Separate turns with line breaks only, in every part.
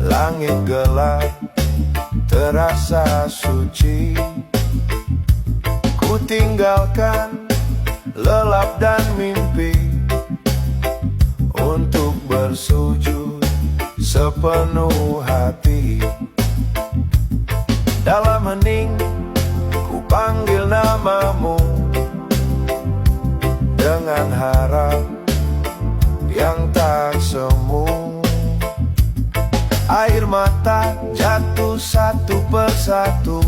Langit gelap terasa suci. Ku tinggalkan lelap dan mimpi untuk bersujud sepenuh hati. Dalam hening ku panggil namamu dengan harap yang tak semu. Air mata jatuh satu persatu,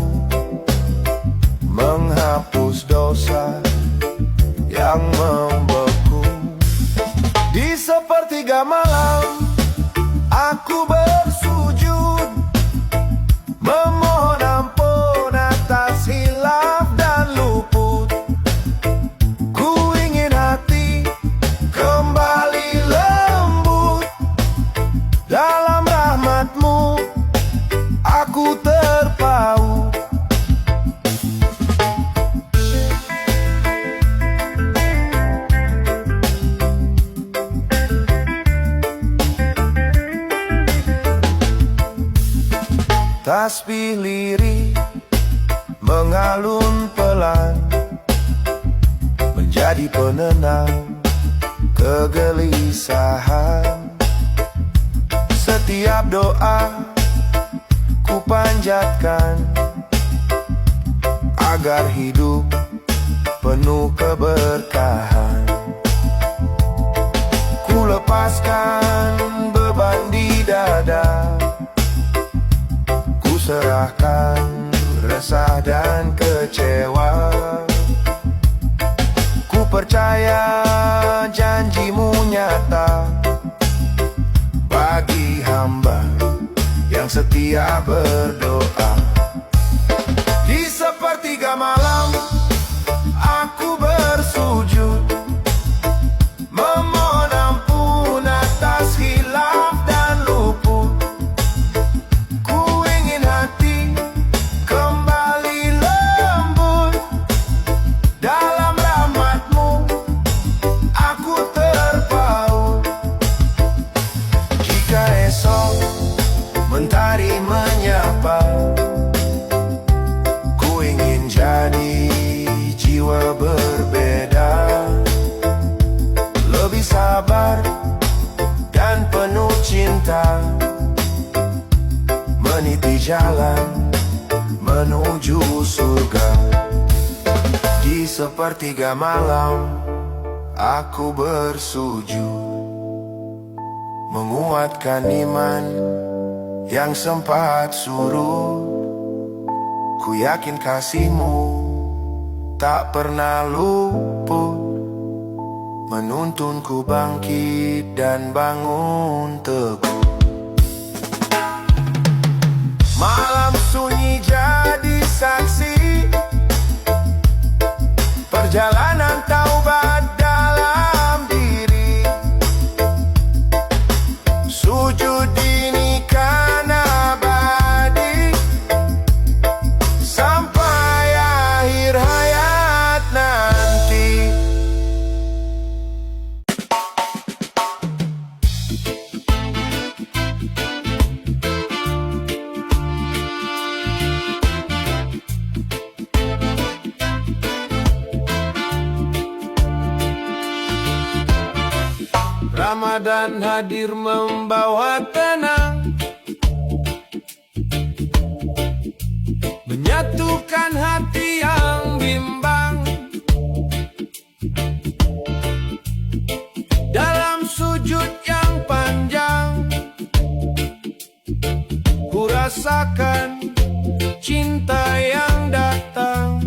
menghapus dosa yang membeku. Di sepertiga malam aku bersujud, memohon ampun atas hilaf dan luput. Ku ingin hati kembali lembut, dalam rahmatmu aku terpaut. Tasbih lirik mengalun pelan, menjadi penenang kegelisahan. Setiap doa ku panjatkan agar hidup penuh keberkahan. Ku lepaskan beban di dada, ku serahkan resah dan kecewa. Ku percaya janjimu nyata bagi hamba yang setia berdoa. Di sepertiga malam aku bersujud, memohon ampun atas hilaf dan luput. Ku ingin hati kembali lembut, dalam rahmatmu aku terpaut. Jika esok mentari menyapa, ku ingin jadi jiwa berbeda, lebih sabar dan penuh cinta, meniti jalan menuju surga. Di sepertiga malam aku bersujud, menguatkan iman yang sempat surut. Ku yakin kasihmu tak pernah luput, menuntunku bangkit dan bangun teguh. Malam sunyi jadi saksi, perjalanan taubat dalam diri. Sujud ini kan abadi, sampai akhir hayat nanti. Ramadan hadir membawa tenang, menyatukan hati yang bimbang. Dalam sujud yang panjang, ku rasakan cinta yang datang.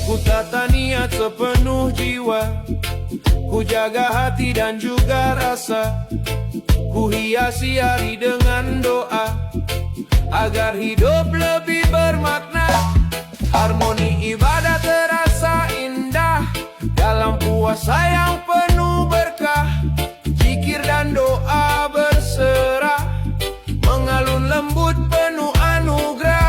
Ku tata niat sepenuh jiwa, ku jaga hati dan juga rasa. Ku hiasi hari dengan doa agar hidup lebih bermakna. Harmoni ibadah terasa indah dalam puasa yang penuh berkah. Zikir dan doa berserah, mengalun lembut penuh anugerah.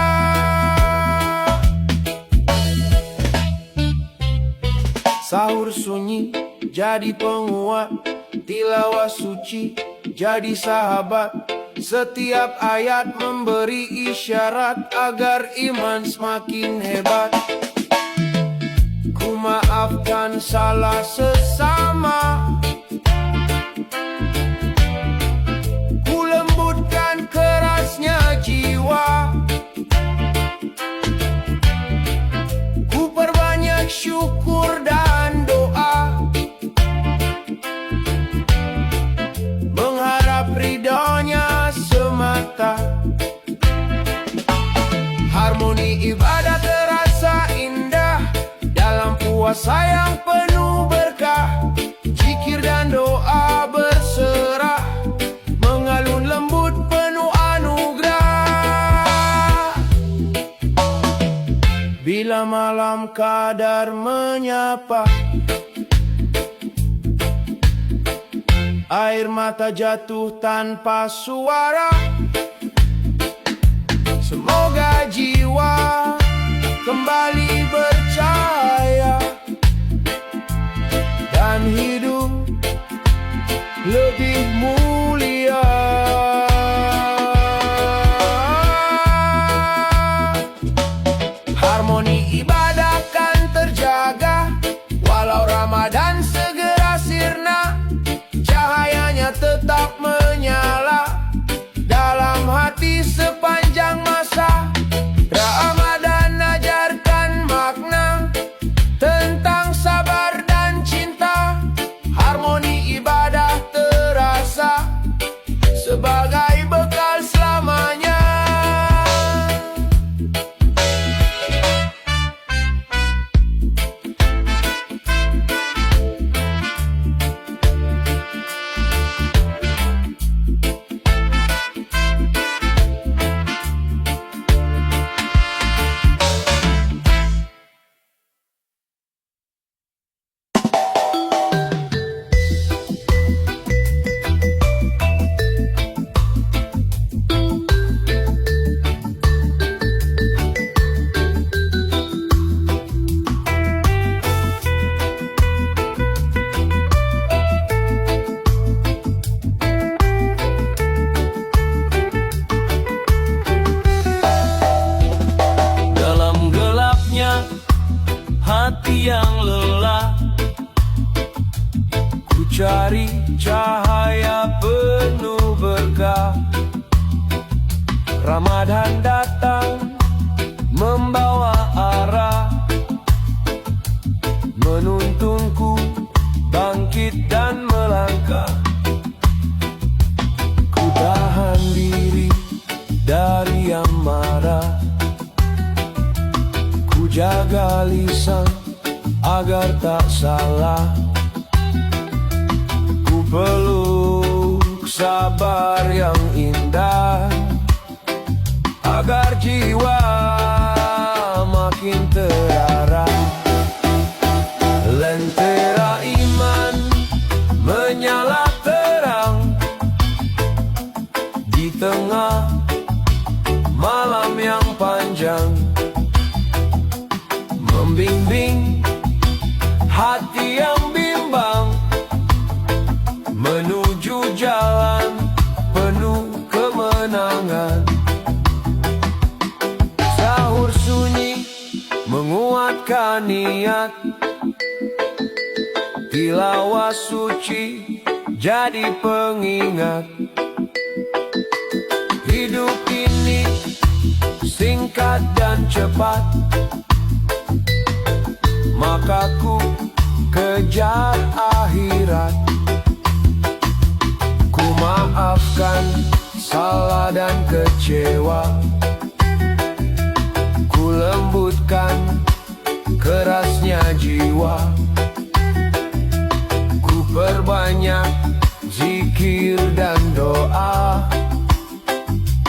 Sahur sunyi jadi penguat tilawah suci, jadi sahabat. Setiap ayat memberi isyarat agar iman semakin hebat. Ku maafkan salah sesama, ku lembutkan kerasnya jiwa, ku perbanyak syukur dan doa, mengharap ridhonya semata. Harmoni ibadah terasa indah dalam puasa yang penuh berkah. Zikir dan doa berserah, mengalun lembut penuh anugerah. Bila malam kadar menyapa, air mata jatuh tanpa suara, semoga jiwa kembali bercahaya dan hidup lebih mulia. Harmoni ibadah kan terjaga walau Ramadan segera sirna. Cahayanya tetap menyala dalam hati sepanjang masa. Ramadan ajarkan makna tentang sabar dan cinta. Harmoni ibadah terasa sebagai bekal selamanya. Hati yang lelah, ku cari cahaya penuh berkah. Ramadan datang membawa arah, menuntunku bangkit dan melangkah. Ku tahan diri dari yang marah, ku jaga lisan agar tak salah. Ku peluk sabar yang indah agar jiwa makin terarah. Lentera iman menyala terang di tengah malam yang panjang, membimbing hati yang bimbang menuju jalan penuh kemenangan. Sahur sunyi menguatkan niat, tilawah suci jadi pengingat. Hidup ini singkat dan cepat, maka ku kejar akhirat. Ku maafkan salah dan kecewa, ku lembutkan kerasnya jiwa, ku perbanyak zikir dan doa,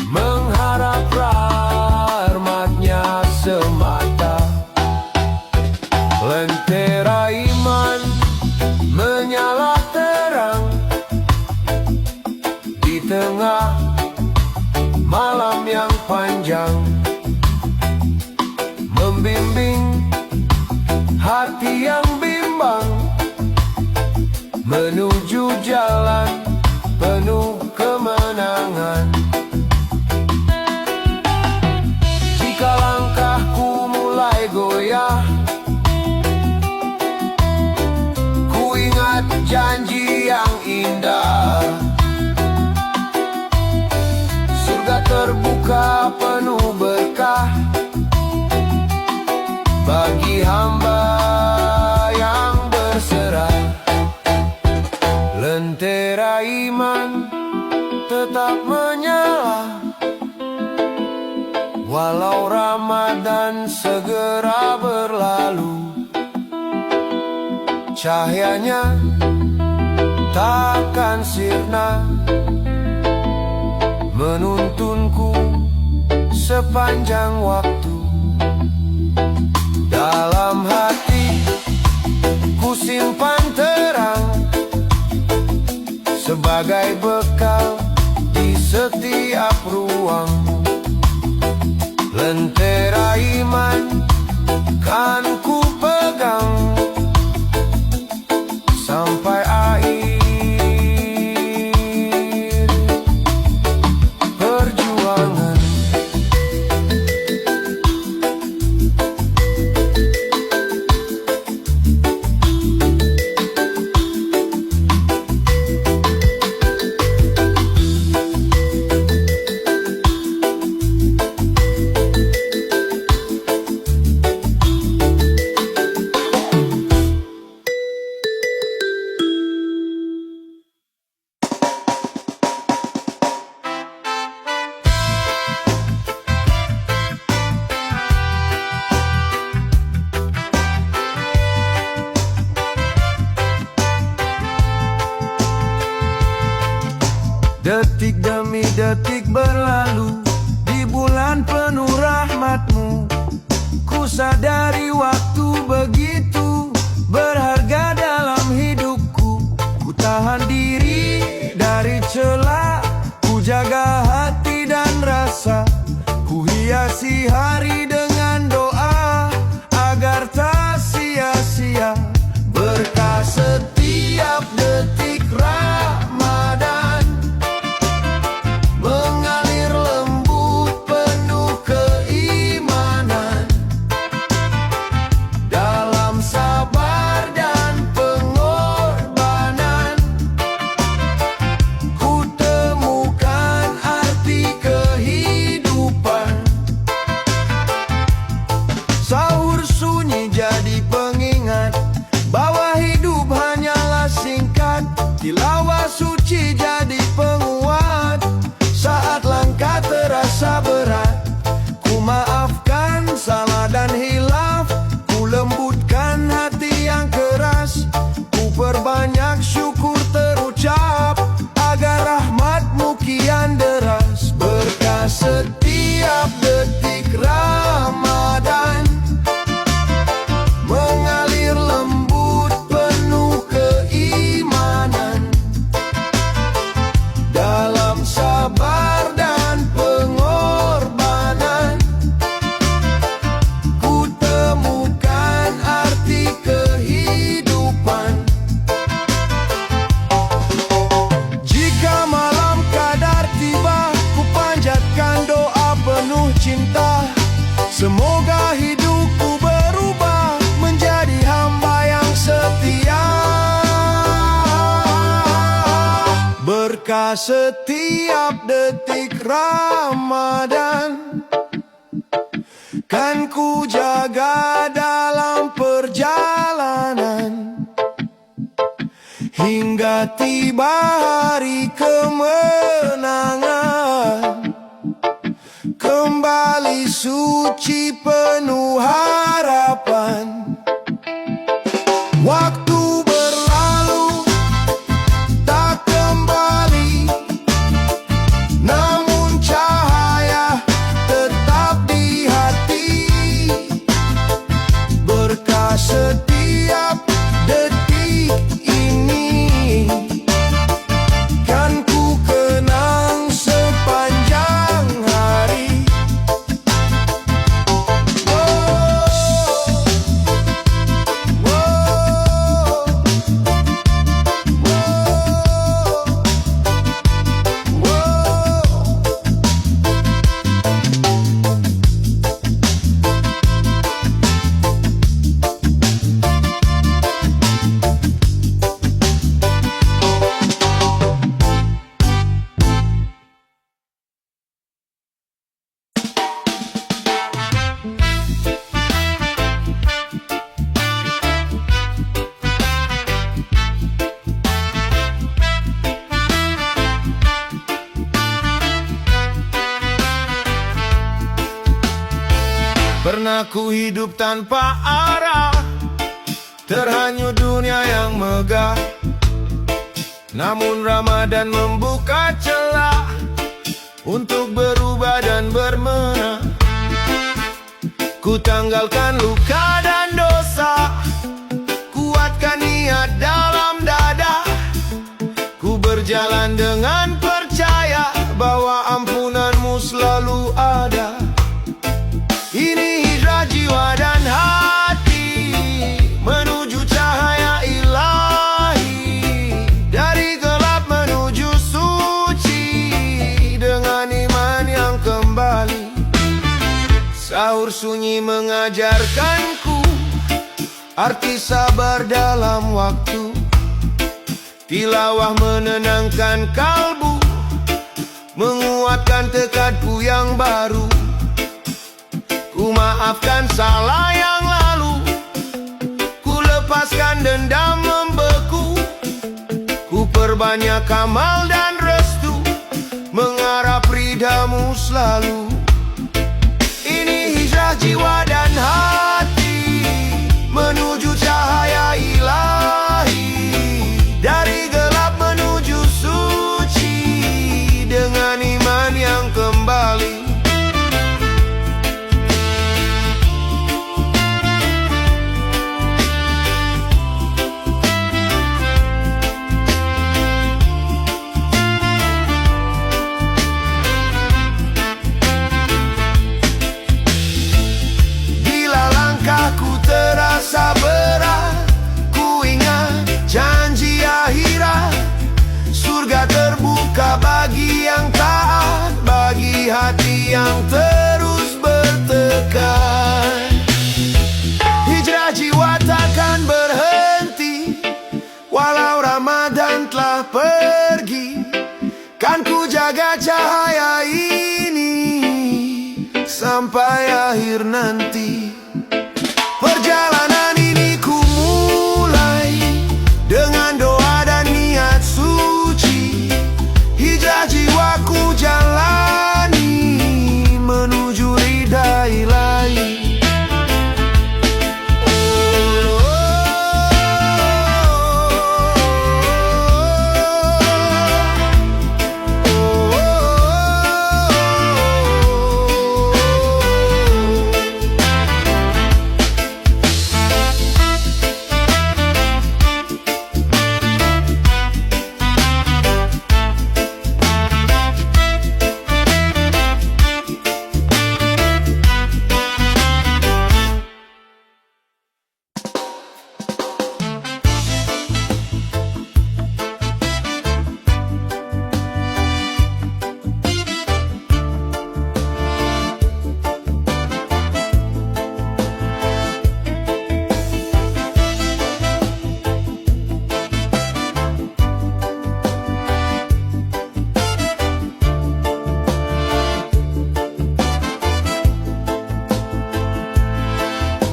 mengharap rahmatnya semata. Lentera iman menyala terang di tengah malam yang panjang, membimbing hati yang bimbang menuju jalan penuh tetap menyala, walau Ramadan segera berlalu. Cahayanya takkan sirna, menuntunku sepanjang waktu. Dalam hati ku simpan terang, sebagai bekal di setiap ruang. Lentera iman kan ku pegang sampai akhir perjuangan. Detik demi detik berlalu di bulan penuh rahmatmu. Ku sadari waktu begitu berharga dalam hidupku. Ku tahan diri dari celah, ku jaga hati dan rasa. Ku hiasi hari dengan doa agar tak sia-sia. Berkah setiap detik Ramadan mengalir lembut penuh keimanan. Dalam sabar dan pengorbanan ku temukan arti kehidupan. Sahur sunyi jadi pengingat bahwa hidup hanyalah singkat. Tilawah suci jadi penguat saat langkah terasa berat. Ku maafkan salah dan hilaf, ku lembutkan hati yang keras. Ku perbanyak syukur terucap agar rahmatmu kian deras. Berkah setiap detik Ramadan mengalir lembut penuh keimanan. Dalam sabar dan pengorbanan ku temukan arti kehidupan. Jika malam kadar tiba, ku panjatkan doa penuh cinta. Semoga hidupku berubah menjadi hamba yang setia. Berkah setiap detik Ramadan kan ku jaga dalam perjalanan, hingga tiba hari kemenangan. Kembali suci penuh harapan. Waktu berlalu tak kembali, namun cahaya tetap di hati. Berkah setiap detik ini kan ku kenang sepanjang hari. Oh, Pernah ku hidup tanpa arah, terhanyut dunia yang megah. Namun Ramadan membuka celah untuk berubah dan bermenang. Ku tanggalkan luka dan dosa, kuatkan niat dalam dada. Ku berjalan dengan percaya bahwa ampunanmu selalu ada. Ini hijrah jiwa dan hati menuju cahaya ilahi, dari gelap menuju suci dengan iman yang kembali. Sahur sunyi mengajarkanku arti sabar dalam waktu. Tilawah menenangkan kalbu, menguatkan tekadku yang baru. Ku maafkan salah yang lalu, ku lepaskan dendam membeku. Ku perbanyak amal dan restu, mengharap ridamu selalu. Ini hijrah jiwa dan hati menuju cahaya ilahi, dari gelap menuju suci dengan iman yang kembali. Terasa berat, ku ingat janji akhirat. Surga terbuka bagi yang taat, bagi hati yang terus bertekad. Hijrah jiwa takkan berhenti, walau Ramadan telah pergi. Kan ku jaga cahaya ini sampai akhir nanti. Perjalanan ini ku mulai dengan doa dan niat suci. Hijrah jiwaku jalani menuju ridha ilahi.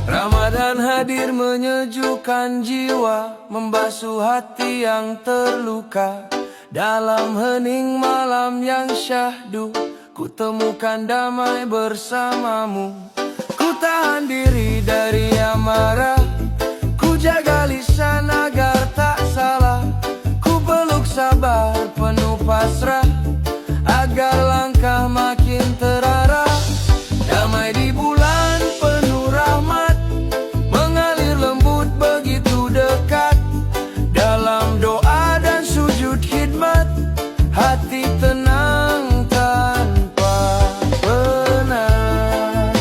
Ramadan hadir menyejukkan jiwa, membasuh hati yang terluka. Dalam hening malam yang syahdu, ku temukan damai bersamamu. Ku tahan diri dari amarah, ku jaga lisan agar tak salah. Ku peluk sabar penuh pasrah, agar langkah makin terarah. Damai di bulan penuh rahmat, mengalir lembut begitu dekat. Dalam doa dan sujud khidmat, hati tenang tanpa penat.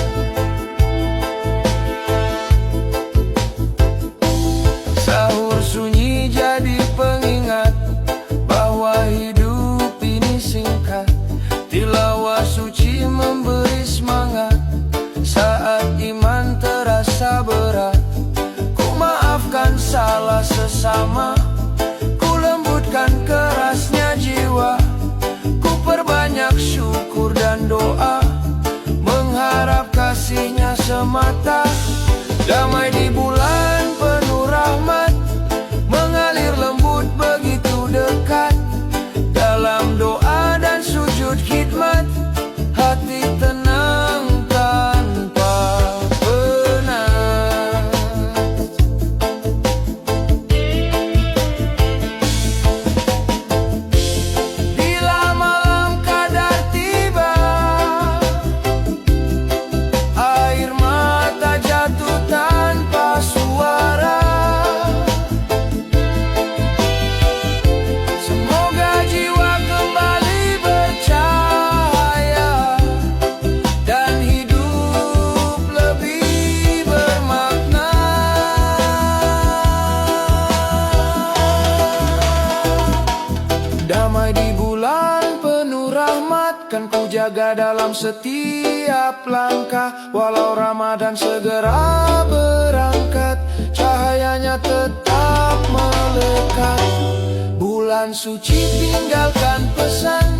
Sahur sunyi jadi pengingat bahwa hidup ini singkat. Tilawah suci memberi semangat saat iman terasa berat. Ku maafkan salah sesama, ku lembutkan kerasnya jiwa. Ku perbanyak syukur dan doa, mengharap kasihnya semata. Damai di bulan penuh rahmat, mengalir lembut begitu dekat. Dalam doa dan sujud khidmat, hati tenang tanpa rahmat kan ku jaga dalam setiap langkah. Walau Ramadan segera berangkat, cahayanya tetap melekat. Bulan suci tinggalkan pesan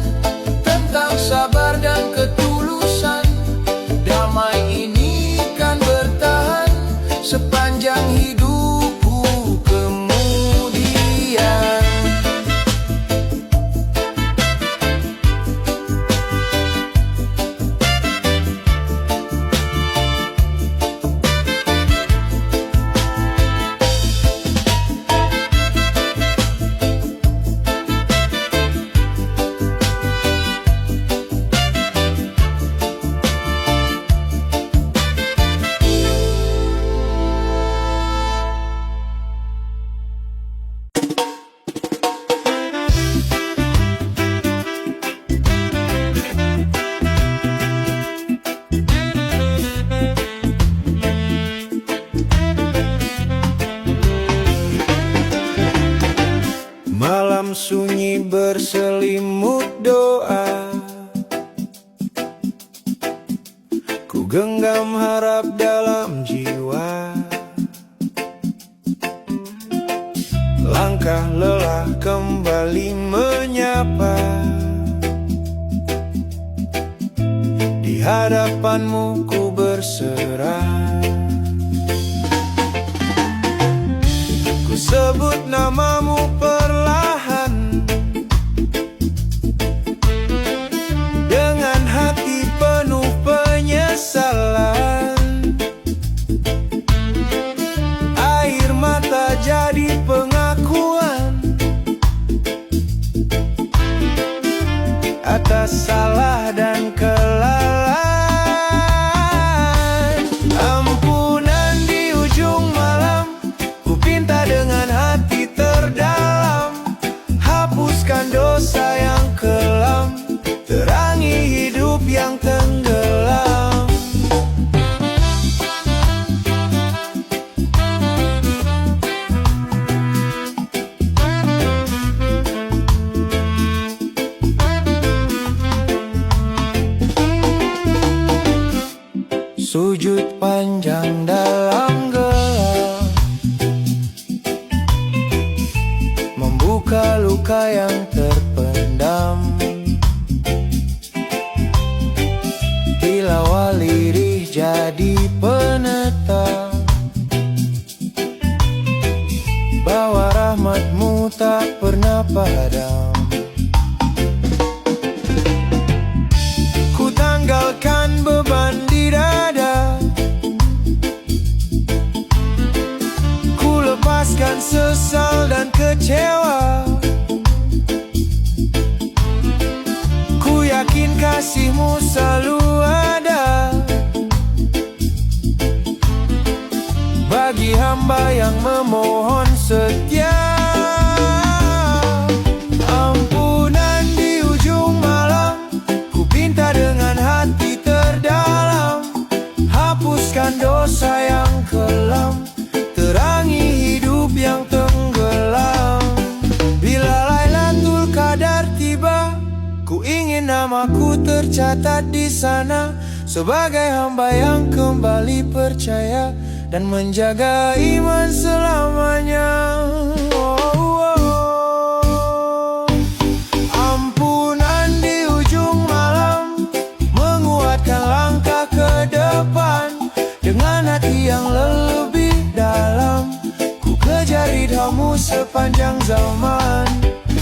tentang sabar dan ketulusan. Damai ini kan bertahan sepanjang hidupku kemudian. Malam sunyi berselimut doa, ku genggam harap dalam jiwa. Langkah lelah kembali menyapa, di hadapanmu ku berserah. Ku sebut namamu perlahan, dengan hati penuh penyesalan. Air mata jadi pengakuan atas salah dan kesalahan. Ampunan di ujung malam, ku pinta dengan hati terdalam. Hapuskan dosa yang kelam, terangi hidup yang tenggelam. Sujud panjang dalam gelap, membuka luka yang terpendam. Tilawah lirih jadi penetap, bahwa rahmatmu tak pernah padam. Ku tanggalkan beban di dada, ku lepaskan sesal dan kecewa. Ku yakin kasihmu selalu ada bagi hamba yang memohon setia. Ampunan di ujung malam, ku pinta dengan hati terdalam. Hapuskan dosa yang kelam, terangi hidup yang tenggelam. Bila Lailatul Qadar tiba, ku ingin namaku tercatat di sana sebagai hamba yang kembali percaya dan menjaga iman selamanya. Ampunan di ujung malam, menguatkan langkah ke depan. Dengan hati yang lebih dalam, ku kejar ridhamu sepanjang zaman.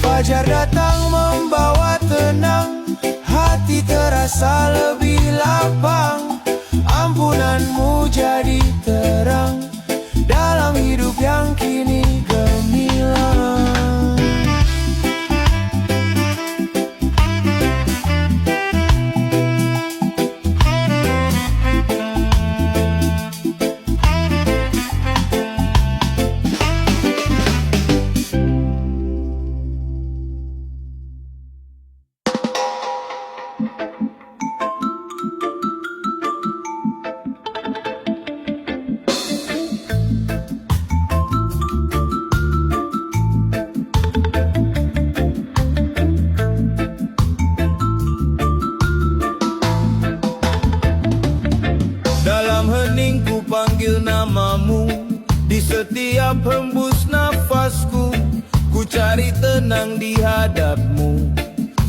Fajar datang membawa tenang, hati terasa lebih lapang. Ampunanmu jadi terang dalam hidup yang kini gemilang. panggil namamu. Di setiap hembus nafasku, ku cari tenang di hadapmu.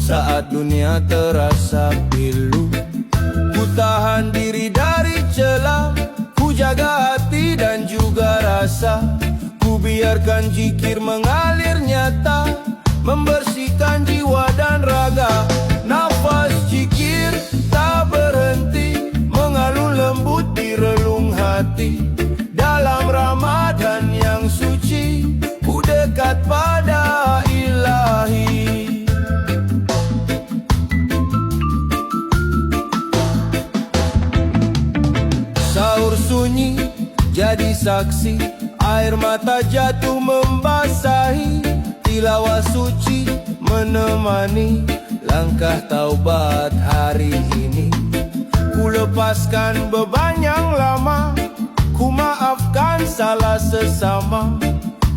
Saat dunia terasa pilu, ku tahan diri dari celah. Ku jaga hati dan juga rasa. Ku biarkan zikir mengalir nyata, membersihkan jiwa dan raga. Nafas zikir tak berhenti, mengalun lembut di relung hati. Dalam Ramadan yang suci, ku dekat pada Ilahi. Sahur sunyi jadi saksi, air mata jatuh membasahi. Tilawah suci menemani langkah taubat hari ini. Ku lepaskan beban yang lama, ku maafkan salah sesama.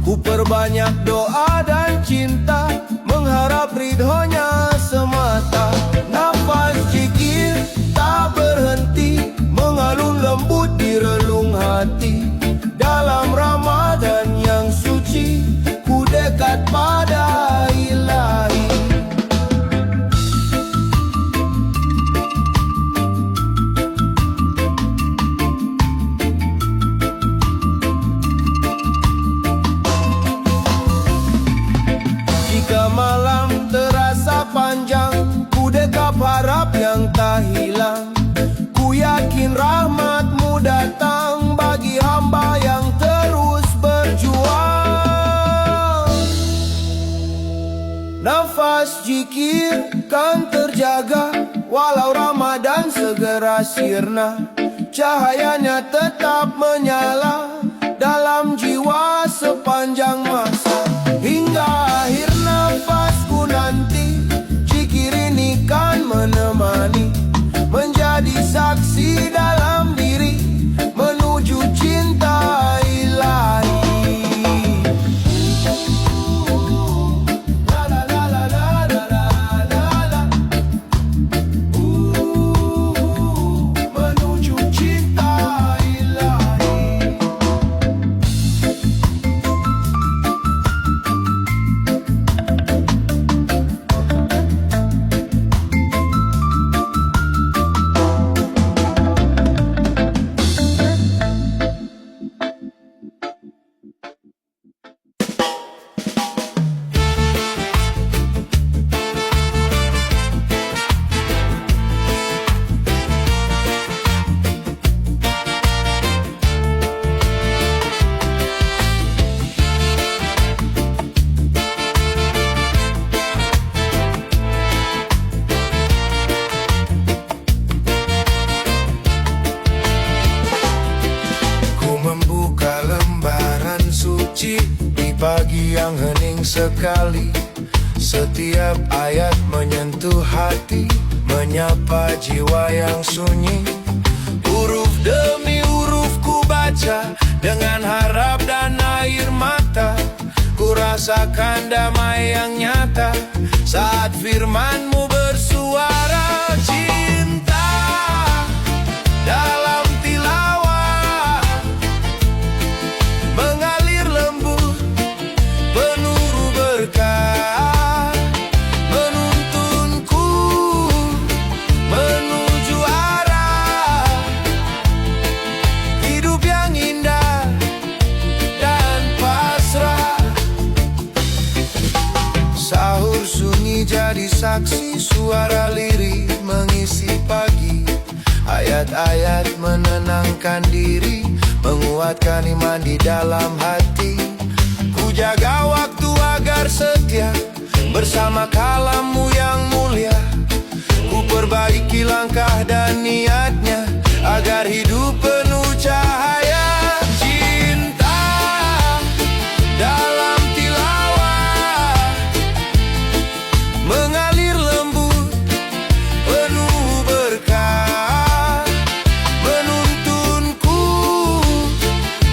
Ku perbanyak doa dan cinta, mengharap ridhonya semata. Nafas zikir tak berhenti, mengalun lembut di relung hati. Dalam Ramadan yang suci, ku dekat pada Ilahi. Jika malam terasa panjang, ku dekap harap yang tak hilang. Ku yakin rahmatmu datang bagi hamba yang terus berjuang. Nafas zikir kan terjaga, walau Ramadan segera sirna. Cahayanya tetap menyala dalam jiwa sepanjang masa. Hingga akhir nafasku nanti, zikir ini kan menemani, menjadi saksi dalam diri, menuju cinta Ilahi. Menuju cinta Ilahi. Di pagi yang hening sekali, setiap ayat menyentuh hati, menyapa jiwa yang sunyi. Huruf demi huruf ku baca, dengan harap dan air mata. Ku rasakan damai yang nyata saat firman-Mu bersuara. Cinta dalam tilawah mengalir lembut, penuh berkah, menuntunku menuju arah hidup yang indah dan pasrah. Sahur sunyi jadi saksi, suara lirih mengisi pagi. Ayat-ayat menenangkan diri, menguatkan iman di dalam hati. Ku jaga waktu agar setia, bersama kalam-Mu yang mulia. Ku perbaiki langkah dan niatnya, agar hidup penuh cahaya. Cinta dalam tilawah mengalir lembut, penuh berkah, menuntunku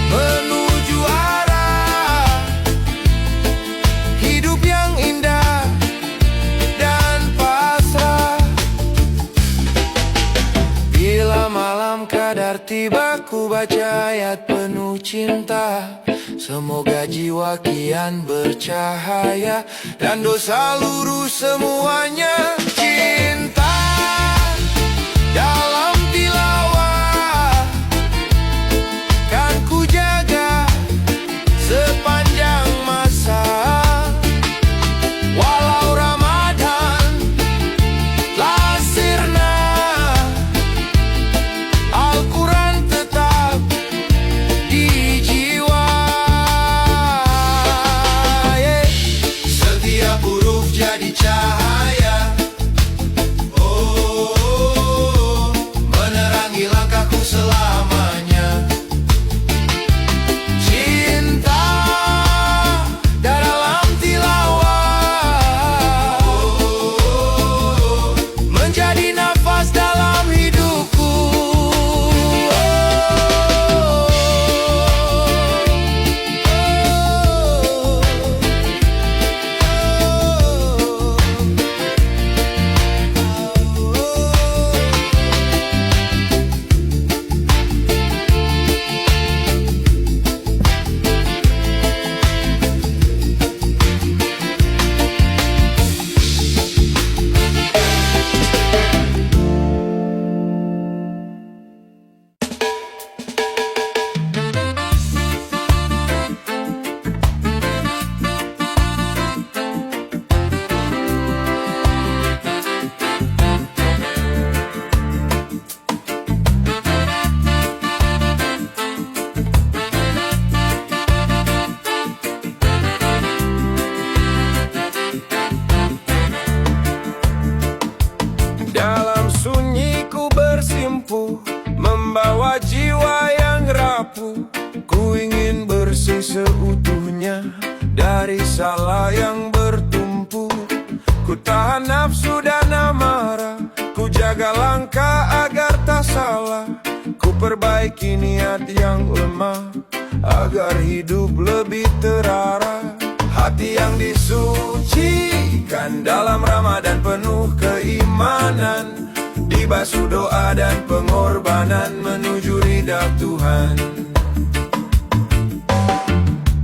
menuju arah hidup yang indah dan pasrah. tiba ku baca ayat penuh cinta. Semoga jiwa kian bercahaya dan dosa lurus semuanya. Cinta dalam tilawah kan ku jaga sepanjang masa. Walau Ramadan telah sirna, Al-Quran tetap di jiwa. Setiap huruf jadi cahaya, oh, menerangi langkahku selamanya. Cinta dalam tilawah, oh, menjadi nafas dalam hidupku. Dalam sunyi ku bersimpuh, membawa jiwa yang rapuh. Ku ingin bersih seutuhnya dari salah yang bertumpu. Ku tahan nafsu dan amarah, ku jaga langkah agar tak salah. Ku perbaiki niat yang lemah agar hidup lebih terarah. Hati yang disucikan dalam Ramadan penuh keimanan, dibasuh doa dan pengorbanan menuju ridha Tuhan.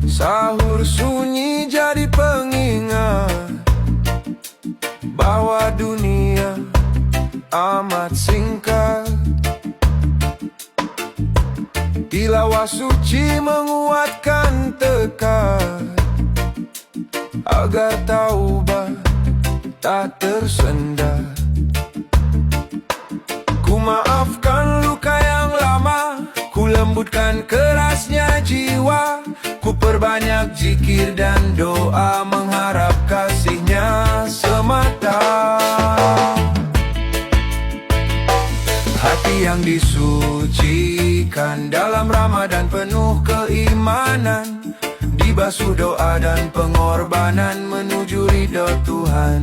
Sahur sunyi jadi pengingat bahwa dunia amat singkat. Tilawah suci menguatkan tekad agar taubat tak tersendat. Ku maafkan luka yang lama, ku lembutkan kerasnya jiwa. Ku perbanyak zikir dan doa mengharap kasih-Nya semata. Hati yang disucikan dalam Ramadan penuh keimanan, dibasuh doa dan pengorbanan menuju ridha Tuhan.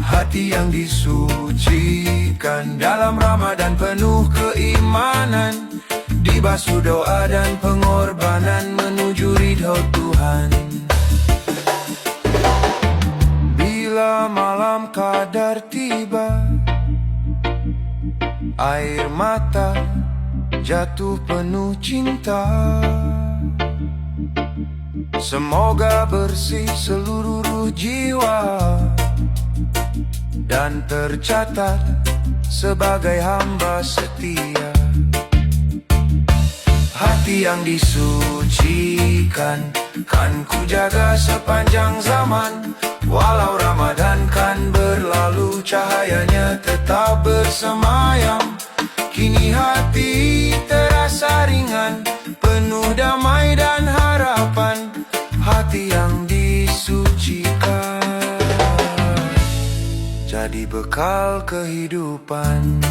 Hati yang disucikan dalam Ramadan penuh keimanan, dibasuh doa dan pengorbanan menuju ridha Tuhan. Bila malam Qadar tiba, air mata jatuh penuh cinta. Semoga bersih seluruh ruh jiwa dan tercatat sebagai hamba setia. Hati yang disucikan kan ku jaga sepanjang zaman. Walau Ramadan kan berlalu, cahayanya tetap bersemayam. Kini hati terasa ringan, penuh damai dan harapan. Hati yang disucikan jadi bekal kehidupan.